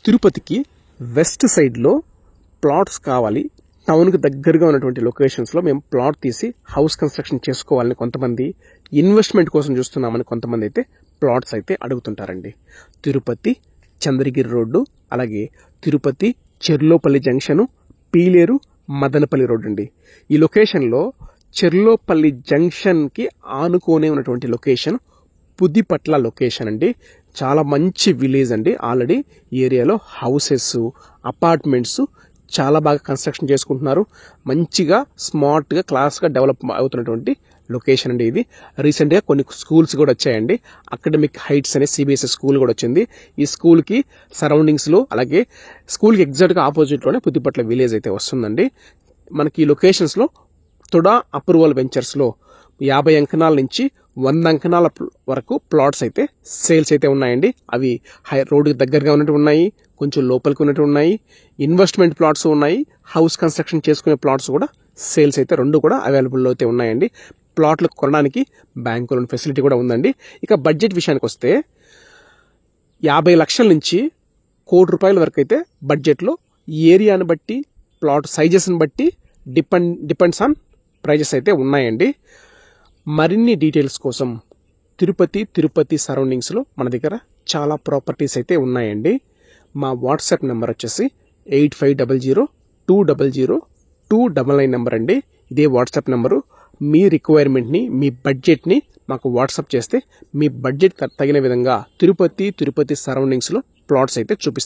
తిరుపతికి వెస్ట్ సైడ్లో ప్లాట్స్ కావాలి. టౌన్కి దగ్గరగా ఉన్నటువంటి లొకేషన్స్లో మేము ప్లాట్ తీసి హౌస్ కన్స్ట్రక్షన్ చేసుకోవాలని కొంతమంది, ఇన్వెస్ట్మెంట్ కోసం చూస్తున్నామని కొంతమంది అయితే ప్లాట్స్ అయితే అడుగుతుంటారండి. తిరుపతి చంద్రగిరి రోడ్డు, అలాగే తిరుపతి చెర్లోపల్లి జంక్షను, పీలేరు మదనపల్లి రోడ్డు అండి. ఈ లొకేషన్లో చెర్లోపల్లి జంక్షన్కి ఆనుకోనే ఉన్నటువంటి లొకేషన్ పుదిపట్ల లొకేషన్ అండి. చాలా మంచి విలేజ్ అండి. ఆల్రెడీ ఈ ఏరియాలో హౌసెస్, అపార్ట్మెంట్స్ చాలా బాగా కన్స్ట్రక్షన్ చేసుకుంటున్నారు. మంచిగా స్మార్ట్గా క్లాస్గా డెవలప్ అవుతున్నటువంటి లొకేషన్ అండి ఇది. రీసెంట్గా కొన్ని స్కూల్స్ కూడా వచ్చాయండి. అకాడమిక్ హైట్స్ అనే సిబిఎస్ఈ స్కూల్ కూడా వచ్చింది. ఈ స్కూల్కి సరౌండింగ్స్లో, అలాగే స్కూల్కి ఎగ్జాక్ట్గా ఆపోజిట్లోనే పుదిపట్ల విలేజ్ అయితే వస్తుందండి. మనకి ఈ లొకేషన్స్లో తుడా అప్రూవల్ వెంచర్స్లో 50 అంకణాల నుంచి 100 అంకణాల వరకు ప్లాట్స్ అయితే సేల్స్ అయితే ఉన్నాయండి. అవి రోడ్డుకి దగ్గరగా ఉన్నట్టు ఉన్నాయి, కొంచెం లోపలికి ఉన్నట్టు ఉన్నాయి, ఇన్వెస్ట్మెంట్ ప్లాట్స్ ఉన్నాయి, హౌస్ కన్స్ట్రక్షన్ చేసుకునే ప్లాట్స్ కూడా సేల్స్ అయితే రెండు కూడా అవైలబుల్లో అయితే ఉన్నాయండి. ప్లాట్లు కొనడానికి బ్యాంకు లోన్ ఫెసిలిటీ కూడా ఉందండి. ఇక బడ్జెట్ విషయానికి వస్తే 50 లక్షల నుంచి ₹1,00,00,000 వరకు అయితే బడ్జెట్లో ఏరియాని బట్టి, ప్లాట్ సైజెస్ని బట్టి డిపెండ్స్ ఆన్ ప్రైజెస్ అయితే ఉన్నాయండి. మరిన్ని డీటెయిల్స్ కోసం తిరుపతి సరౌండింగ్స్లో మన దగ్గర చాలా ప్రాపర్టీస్ అయితే ఉన్నాయండి. మా వాట్సాప్ నెంబర్ వచ్చేసి 8500200299 నెంబర్ అండి. ఇదే వాట్సాప్ నెంబరు. మీ రిక్వైర్మెంట్ని, మీ బడ్జెట్ని మాకు వాట్సాప్ చేస్తే మీ బడ్జెట్ తగిన విధంగా తిరుపతి సరౌండింగ్స్లో ప్లాట్స్ అయితే చూపిస్తాం.